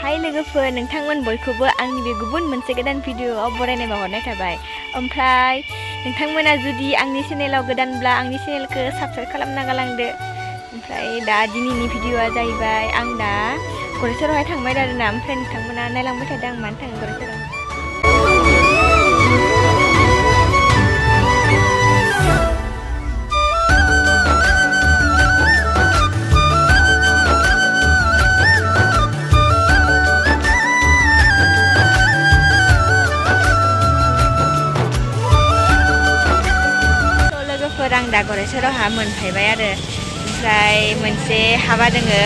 हाय लोगोफोर नोंथांमोन बयखौबो आंनि बे गुबुन मोनसे गोदान भिडिअआव बरायनाय बावहरनाय थाबाय। ओमफ्राय नोंथांमोना जुदि आंनि चेनेलाव गोदानब्ला आंनि चेनेलखौ साबस्क्राइब खालामना गालांदो। ओमफ्राय दा दिनैनि भिडिअआ जाहैबाय आं दा गरेस्वरावहाय थांबाय आरोना। ओमफ्राय नोंथांमोना नायलांबाय थादों आं मानो थाङो गरेस्वराव। आं दा गरेस्वरावहा मोनफैबाय आरो ओमफ्राय मोनसे हाबा दोङो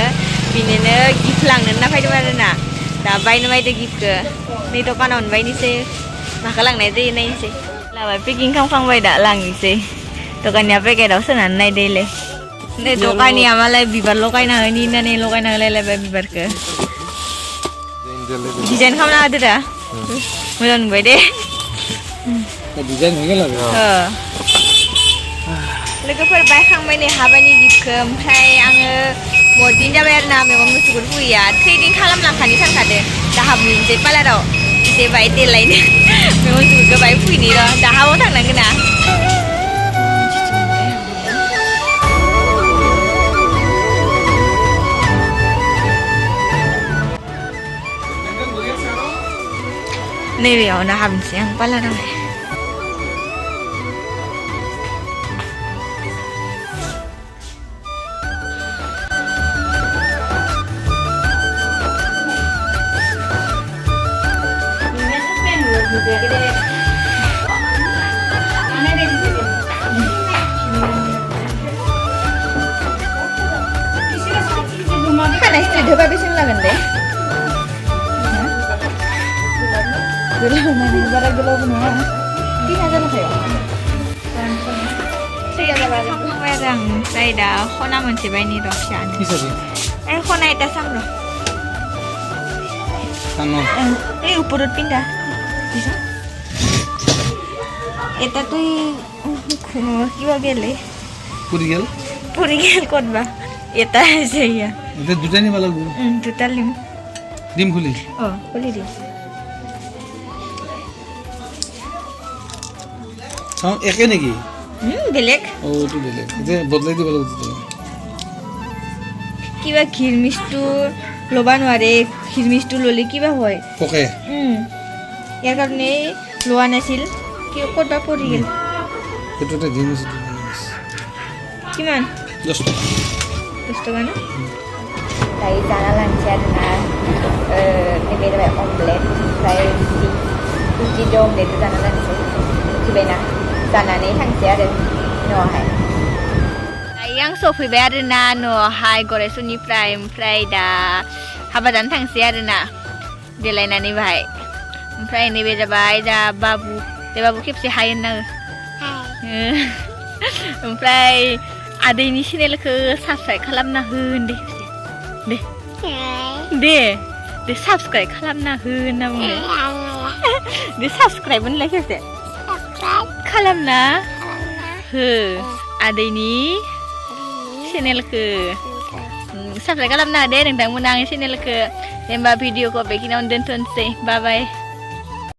बिनिनो गिफ्ट लांनो होनना फैदोंमोन आरोना। दा बायनो बायदो गिफ्टखौ नै दखानाव बायनोसै माखौ लांनाय जायो नायनोसै। लाबाय पेकिं खालामखांबाय दा लांनोसै। दखानिया पेकेटाव सोनानै नायदोलै नै दखानिया मालाय बिबार लगायना होनि होननानै लगायना होलायलायबाय बिबारखौ। डिजाइन खालामना होदो दा मोजां नुबाय दे। डिजाइन लोगोफोर बायखांबाय नै हाबानि गिफ्टखौ। ओमफ्राय आङो बहुत दिन जाबाय आरो ना मेगन मुसुगुर फुयैया थ्रेडिं खालामलांखानो सानखादों। दा हाबनोसै पार्लाराव एसे बाय देलायनो मेगन मुसुगुरखौ बाय फुयैनि र' दा हाबाव थांनांगोन ना। नैबेयावनो हाबनोसै आं पार्लारावहाय। खानाय स्ट्रेट होबा बेसेबां लागोन दे? गोलाव माने बारा गोलावबो नङा 3000 लाखायो। 3000 खालामबाय आरो आं। ओमफ्राय दा खना मोनसे बायनि र' फिसानो खना এটা চাম र' এই ওপৰত পিন্ধা এটা তুই কিবা গেলে পুরি গেল ক'তবা এটা আছে ইয়া এটা দুটা নিবা লাগব। দুটা লিম ডিম খুলি খুলি দিম। চাও একে নেকি? বেলেগ তো বেলেগ এটা বদলাই দিব লাগিব। কিবা খিৰমিচটো ল'বা নোৱাৰে। খিৰমিচটো ল'লে কিবা হয় পকে। ইয়াৰ কাৰণে লোৱা নাছিল। ক'তবা পৰি গ'ল। সেইটো এটা জিনিস কিমান? 10 টাকা। 10 টাকা না? তাই জানা লাঞ্চে आरोना नैबे जाबाय अमलेट ओमफ्राय रुटि दं अमलेट जाना लानोसै। मिथिबायना जानानै थांसै आरो न'आवहाय। दायो आं सफैबाय आरोना न'आवहाय गरेस्वरनिफ्राय। ओमफ्राय दा हाबा जानो थांसै आरोना देलायनानै बाहाय। ओमफ्राय नैबे जाबाय दा बाबु दे बाबु खेबसे हाय होननाङो। ओमफ्राय आदैनि चेनेलखौ साबस्क्राइब खालामना हो दे दे दे दे साबस्क्राइब खालामना हो होनना बुंदो। दे साबस्क्राइब होनलाय खेबसे खालामना हो आदैनि चेनेलखौ साबस्क्राइब खालामना हो दे नोंथांमोना आंनि चेनेलखौ। दे होमबा भिडिअखौ बेखिनियावनो दोनथ'नोसै। बाय बाय।